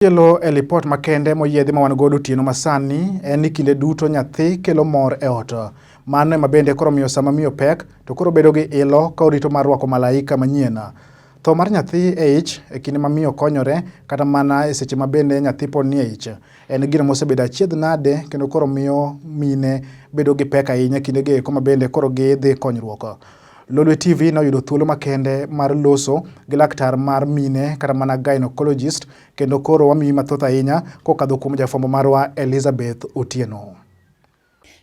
Kelo e lipot makende moyiedhi ma wan godo otieno masani en ni kinde duto nyathi kelo mor e ot. Mano ema bende koro miyo sama miyo pek to koro bedo gi ilo ka orito mar rwako malaika manyien. Tho mar nyathi e ich e kinde ma miyo konyore kata mana e seche ma bende nyathi pod nie ich en gino mosebedo achiedh nade kendo koro miyo mine bedo gi pek ahinya kinde ge koma bende koro gidhi konyruok. Lolwe TV noyudo thuolo makende mar loso gi laktar mar mine kata mana gynecologist kendo koro wamiyi mathoth ahinya kokadho kuom jafwambo marwa Elizabeth Otieno.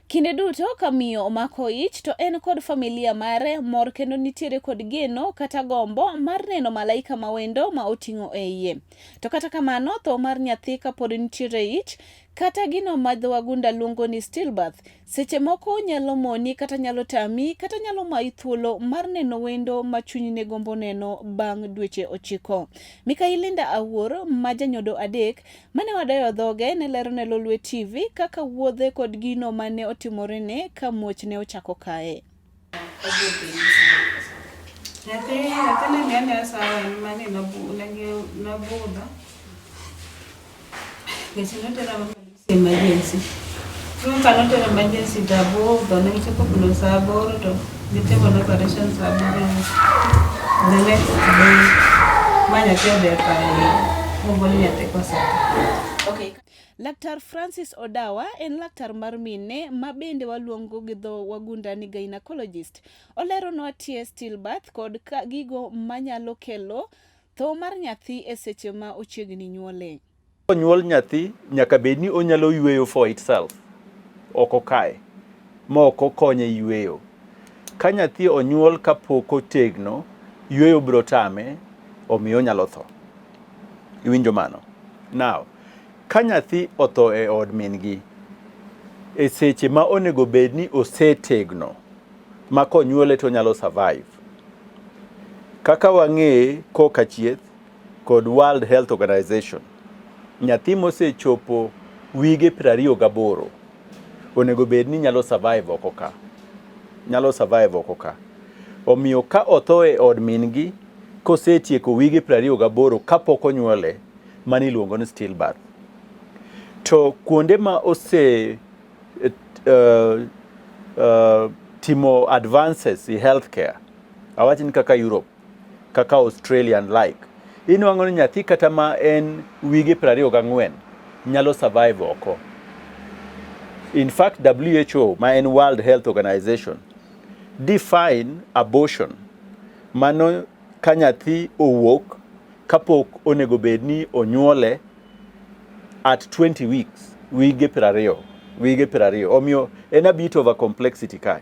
Kinde duto ka miyo omako ich to en kod familia mare mor kendo nitiere kod geno kata gombo mar neno malaika mawendo ma oting'o e iye. To kata kamano tho mar nyathi kapod nitiere ich kata gino ma dhowagunda luongo ni stillbirth seche moko nyalo moni kata nyalo tami kata nyalo mayi thuolo mar neno wendo ma chunyne gombo neno bang' dweche 9. Mikaelinda Awuor ma janyodo adek mane wadayo dhoge ne lero ne Lolwe TV kaka wuodhe kod gino mane otimorene ka muoch ne ochako kae. Emergency. Kung kano to emergency dabo, doon nang siya puno sa boro to. Dito ko na operation sa boro. The next day, manya kaya beta moboli yate ko sa. Okay. Laktar Francis Odawa en laktar mar mine ma bende waluongo gi dho wagunda ni gynecologist. Olero no tie stillbirth kod gigo manyalo kelo tho mar nyathi e seche ma ochiegni nyuole. Nyuol nyathi nyaka bed ni onyalo yueyo for itself. Oko kae. Moko konye yueyo. Ka nyathi onyuol kapok otegno, yueyo biro tame, omiyo nyalo tho. Iwinjo mano. Now, ka nyathi otho e od min gi, e seche ma onego bed ni osetegno, ma konyuole to nyalo survive. Kaka wang'e koka chieth kod World Health Organization, nyathi mosechopo wige 28 onego bed ni nyalo survive oko ka. Nyalo survive oko ka. Omiyo ka otho e od min gi kosetieko wige 28 kapok onyuole, mani luongo ni stillbirth. To kuonde ma timo advances in healthcare, awachin kaka Europe, kaka Australian like, inuang'o ni nyathi kata ma en wige 24 nyalo survive oko. In fact, WHO, ma en World Health Organization, define abortion mano ka nyathi owuok kapok onego bed ni onyuole at 20 weeks, wige 20. Omiyo en a bit of a complexity kai.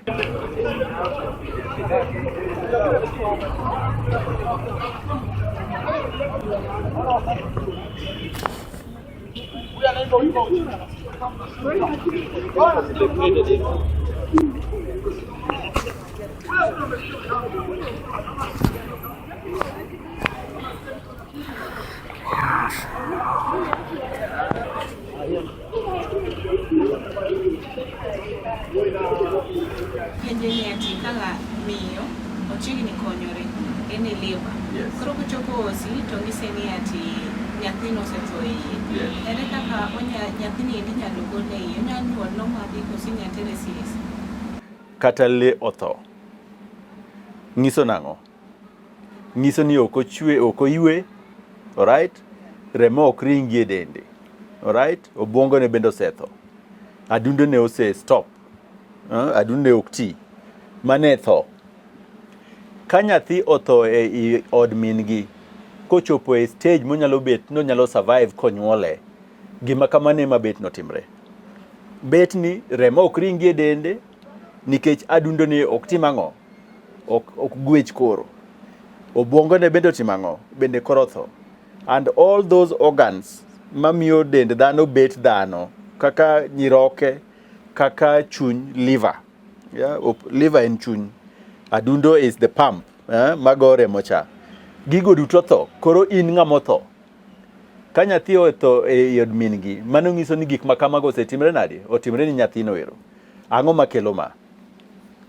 Nyathi kala miyo ochiegni konyore en e liver. Koro kochopo osi to ng'ise ni ati nyathino osetho e iye. Ere kaka nyathini endi nyalo gol e iye, onyalo nyuol nomadhi koso nyatere CS. Kata le otho. Ng'iso nang'o? Ng'iso ni ok oyue, alright? Remo ok ringi e dende, alright? Obwongo ne bende osetho. Adundo ne ose stop. Adundo ne ok ti. Mane tho. Ka nyathi otho e od min gi, kochopo e stage monyalo bet nonyalo survive konyuole, gima kamane ema bet notimre. Bet ni remo ok ringi e dende nikech adundo ne ok timang'o, ok gwech koro. Obwongo ne bende otimang'o, bende koro tho. And all those organs mamiyo dend dhano bet dhano, kaka nyiroke, kaka chuny, liver. Yeah, liver en chuny. Adundo is the pump, magore mocha. Gigo duto tho, koro in ng'amo tho. Ka nyathi otho e od min gi, mano ng'iso ni gik ma kamago osetimre nade? Otimre ni nyathino ero. Ang'o makelo ma?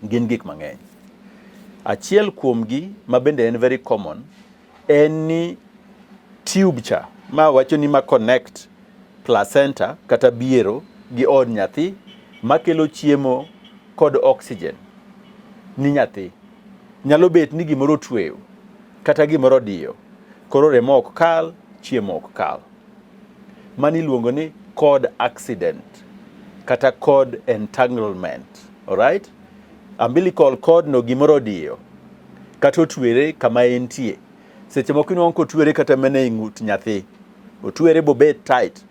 Gin gik mang'eny. Achiel kuom gi ma bende en very common en ni tube cha ma wacho ni ma connect placenta kata biero gi od nyathi makelo chiemo kod oxygen ni nyathi. Nyalo bet ni gimoro tweyo kata gimoro diyo. Koro remo ok kal, chiemo ok kal. Mani luongo ni cord accident kata cord entanglement. Alright? Umbilical cord no gimoro diyo kata otwere kama entie. Seche moko inwang'o kotwere kata mana e ng'ut nyathi. Otwere bobet tight.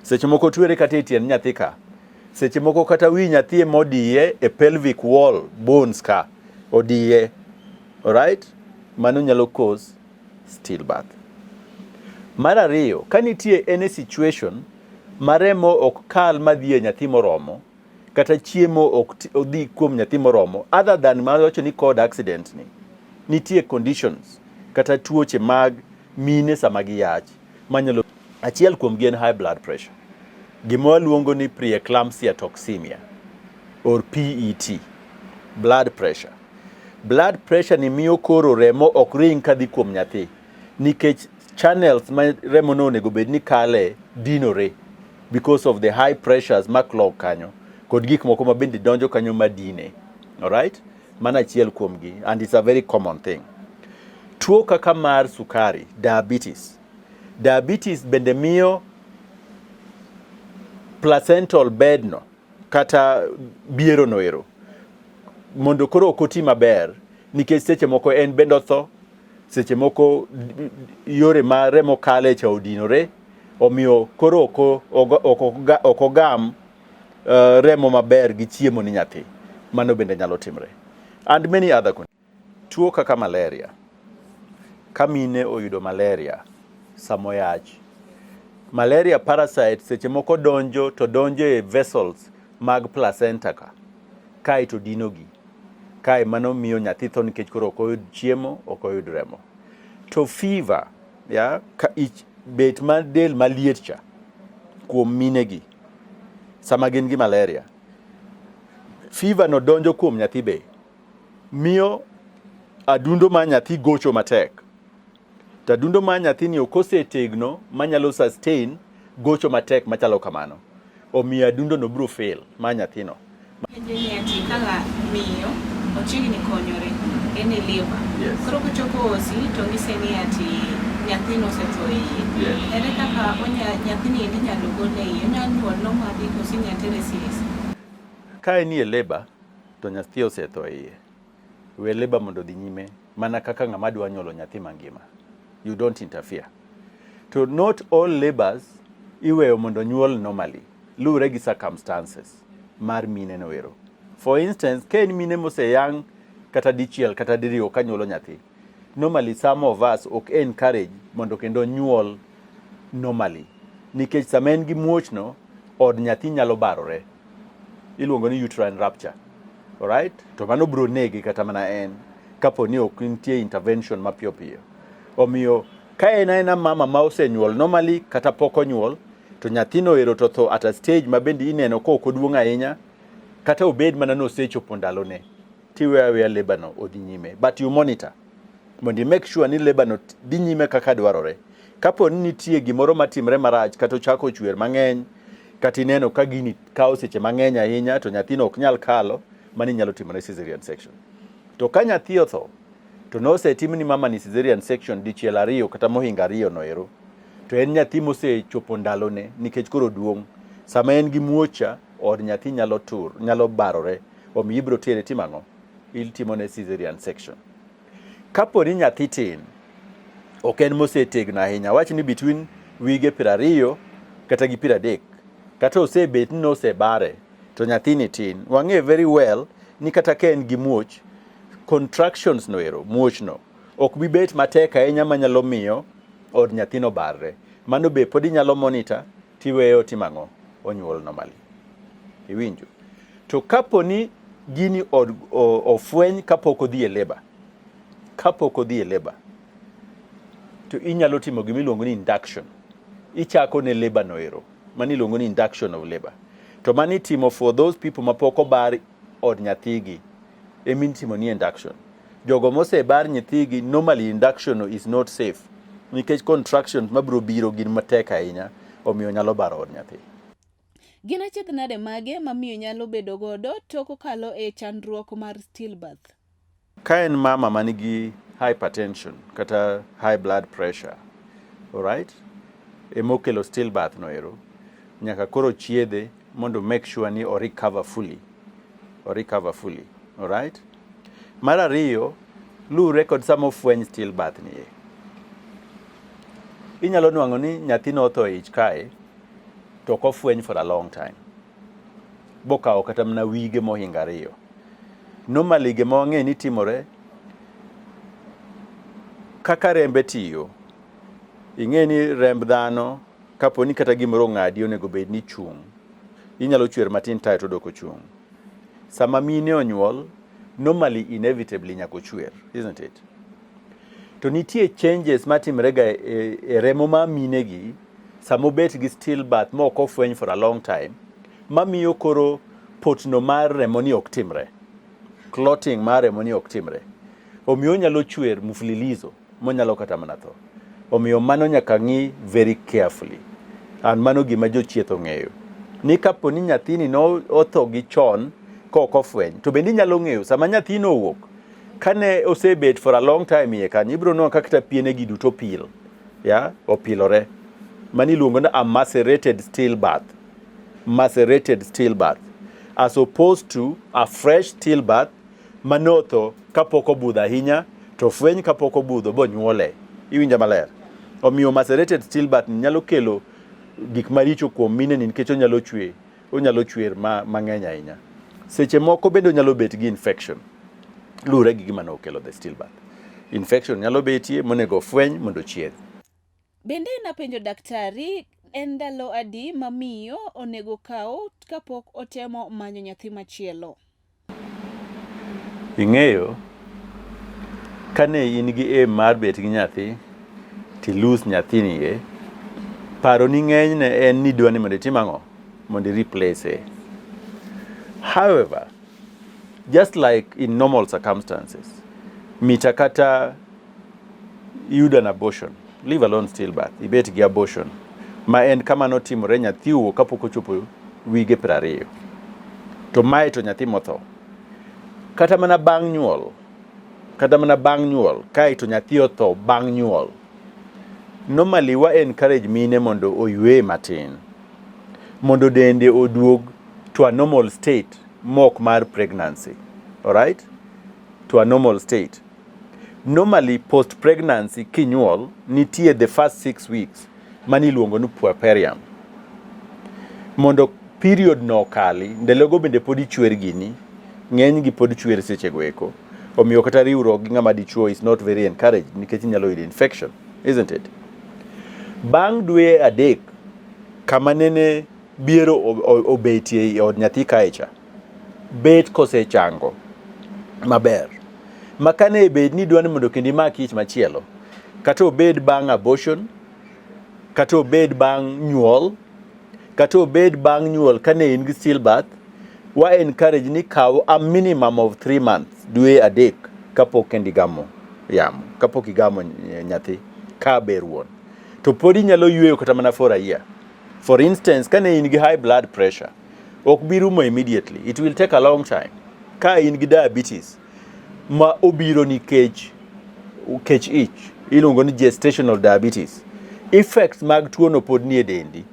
Seche moko otwere kata e tiend nyathi ka. Seche moko kata wi nyathi ema odiye e pelvic wall bones ka. Odiye. Alright? Mano nyalo cause stillbirth. Mar ariyo, ka nitie any situation ma remo ok kal madhi e nyathi moromo, kata chiemo ok odhi kuom nyathi moromo, other than ma wacho ni cord accident ni, nitie conditions kata tuoche mag mine sama giyach manyalo. Achiel kuom gi en high blood pressure. Gima waluongo ni preeclampsia toxemia or PET, blood pressure. Blood pressure ni miyo koro remo ok ring kadhi kuom nyathi nikech channels ma remo no onego bed ni kale dinore because of the high pressures ma clog kanyo kod gik moko ma bende donjo kanyo madine. Alright? Mana achiel kuom gi, and it's a very common thing. Tuo kaka mar sukari, diabetes. Diabetes bende miyo placental bed no kata biero no ero mondo koro ok oti maber nikech seche moko en bende otho, seche moko yore ma remo kale cha odinore, omiyo koro ok ogam remo maber gi chiemo ni nyathi. Mano bende nyalo timre. And many other conditions. Tuo kaka malaria. Ka mine oyudo malaria samoyach. Malaria parasite seche moko donjo e vessels mag placenta ka. Kae to dinogi. Kae mano miyo nyathi tho nikech koro ok oyud chiemo, ok oyud remo. To fever, ya, ka ich bet ma del maliet cha kuom mine gi sama gin gi malaria. Fever no donjo kuom nyathi be miyo adundo ma nyathi gocho matek. Tadundo ma nyathi ni okose tegno manyalo sustain gocho matek machalo kamano. Omiyo adundo no bro fail ma nyathi no. Nyathi kaka miyo ochiegni konyore en e liver. Koro kochopo osi to ng'ise ni ati nyathi no osetho iye. Ere kaka nyathi ni nyalo gol e iye, onyalo nyuol normally koso inyalo tere CS. Ka en e labor to nyathi osetho iye. We labor mondo dhi nyime mana kaka ng'ama dwa nyuolo nyathi mangima. You don't interfere. To not all labors iweyo mondo nyuol normally. Luwre gi circumstances mar mine no ero. For instance, ka en mine moseyang kata dichiel kata diriyo ka nyuolo nyathi. Normally some of us ok encourage mondo kendo nyuol normally. Nikech sama en gi muoch no, od nyathi nyalo barore. Iluongo ni uterine rupture. Alright? To mano bro negi kata mana en kapo ni ok nitie intervention mapiyo piyo. Omiyo ka en mama ma osenyuol normally kata pok onyuol, to nyathino ero to tho at a stage ma bende ineno ko ok oduong' ahinya, kata obed mana no osechopo ndalone, tiweya labor no odhi nyime. But you monitor mondo you make sure ni labor no dhi nyime kaka dwarore. Kapo ni nitie gimoro matimre marach kata ochako chwer mang'eny, kata ineno ka gini kawo seche mang'eny ahinya to nyathino ok nyal kalo, mani nyalo timore cesarean section. To ka nyathi otho to nosetim ni mama ni cesarean section dichiel ariyo kata mohingo ariyo no ero, to en nyathi mosechopo ndalone nikech koro duong'. Sama en gi muocha, od nyathi nyalo barore, omiyo ibro tere timang'o? Iltimone cesarean section. Kapo ni nyathi tin, ok en mosetegno ahinya, wach ni between wige 20 kata gi 30, kata osebet ni osebare, to nyathi ni tin, wang'e very well ni kata ka en gi muoch, contractions no ero, muoch no, ok bi bet matek ahinya manyalo miyo od nyathino barre. Mano be pod inyalo monitor, tiweyo timang'o? Onyuol normally. Iwinjo? To kapo ni gini ofweny kapok odhi e labor. Kapok odhi e labor, to inyalo timo gima iluongo ni induction. Ichako ne labor no ero. Mani iluongo ni induction of labor. To mani timo for those people mapok obar od nyathigi. Emi timo ni induction. Jogo mose bar nyithigi, normally induction is not safe. nikech contractions mabiro biro gin matek ahinya, omiyo nyalo baro od nyathi. Gin achiedh nade mage mamiyo nyalo bedo godo tok kokalo e chandruok mar stillbirth? Ka en mama manigi hypertension kata high blood pressure, alright, emokelo stillbirth no ero, nyaka koro chiedhe mondo make sure ni o recover fully, alright. Mar ariyo, luwre kod sama ofweny stillbirth ni e. Inyalo nwang'o ni nyathino otho e ich kae, to ok ofweny for a long time. Bokawo kata mana wige mohingo 2. Normally gima wang'e ni timore, kaka rembe tiyo, ing'e ni remb dhano, kapo ni kata gimoro ng'adi onego bed ni chung', inyalo chwer matin tayo to dok ochung'. Sama mine onyuol, normally inevitably nyaka ochwer, isn't it? To nitie changes matimre ga e remo ma mine gi, sama obet gi stillbirth ma ok ofweny for a long time, mamiyo koro potno mar remo ni ok timre. Clotting mar remo ni ok timre. Omiyo nyalo chwer mfululizo, monyalo kata mana tho. Omiyo mano nyaka ng'i very carefully. An mano gima jochieth ong'eyo. Ni kapo ni nyathini no otho gi chon ko ok ofweny, to bende nyalo ng'eyo sama nyathino owuok, kane osebet for a long time iye kanyo, ibiro neno kaka piene gi duto pil, opilore. Mani luongo na a macerated stillbirth. Macerated stillbirth. As opposed to a fresh stillbirth, manotho kapok obudho ahinya, to fweny kapok obudho bonyuole. Iwinja maler. Omiyo macerated stillbirth nyalo kelo gik maricho kuom mine ni nikech onyalo chwer mang'eny ahinya. Seche moko bende onyalo bet gi infection. Luwre gi gima nokelo the stillbirth. Infection nyalo betie monego fweny mondo chiedh. Bende napenjo daktari, en ndalo adi mamiyo onego kaw kapok otemo manyo nyathi machielo? Ing'eyo, kane in gi aim mar bet gi nyathi, ti lose nyathini e, paro ni ng'enyne en ni dwani mondo itim ang'o? Mondo replace. However, just like in normal circumstances, mita kata yudo an abortion, leave alone stillbirth, ibet gi abortion, ma en kama notimore nyathi uwo kapok ochopo wige 20. To mae to nyathi motho. Kata mana bang' nyuol, kae to nyathi otho bang' nyuol. Normally wa encourage mine mondo oywe matin, mondo dende oduog to a normal state, mok mar pregnancy, alright? To a normal state. Normally post pregnancy kinyuol, nitie the first 6 weeks, mani luongo ni puerperium. Mondo period no kali, ndelego bende podi chwer gini, ng'eny gi pod chwer seche goeko. Omiyo kata riwruok gi ng'ama dichuo is not very encouraged, nikech nyalo yudo infection, isn't it? Bang' dwe 3, kama nene biero obetie od nyathi kaecha, bet kosechango maber. Makane bed ni dwani mondo kendo imak ich machielo, kata obed bang' abortion, kata obed bang' nyuol, kane in gi stillbirth, wa encourage ni kaw a minimum of 3 months, dwe 3, kapok kendi gamo yamo, kapok igamo nyathi, ka ber wuon. To podi nyalo yweyo kata mana for a year. For instance, kane in gi high blood pressure, ok birumo immediately, it will take a long time. Ka in gi diabetes, ma obiro ni kech ich, iluongo ni gestational diabetes. Effects mag tuo no pod nie dendi.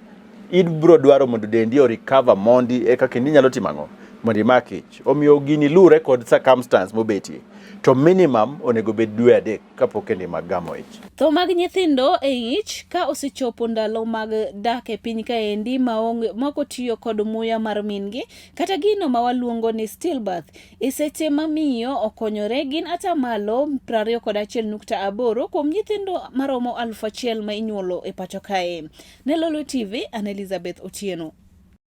Ibro dwaro mondo dendi o recover mondi eka kendi nyalo timang'o mondo imak ich. Omiyo gini lure kod circumstance mobetie. To minimum onego bed dwe 3 kapok kendi magamo ich. Tho mag nyithindo e ich ka osechopo ndalo mag dak e piny kaendi mako tiyo kod muya mar mingi, kata gino ma waluongo ni stillbirth, seche mamiyo okonyore gin atamalo 21.8 kuom nyithindo maromo 1,000 ma inyuolo e pacho kae. Ne Lolwe TV, Elizabeth Otieno.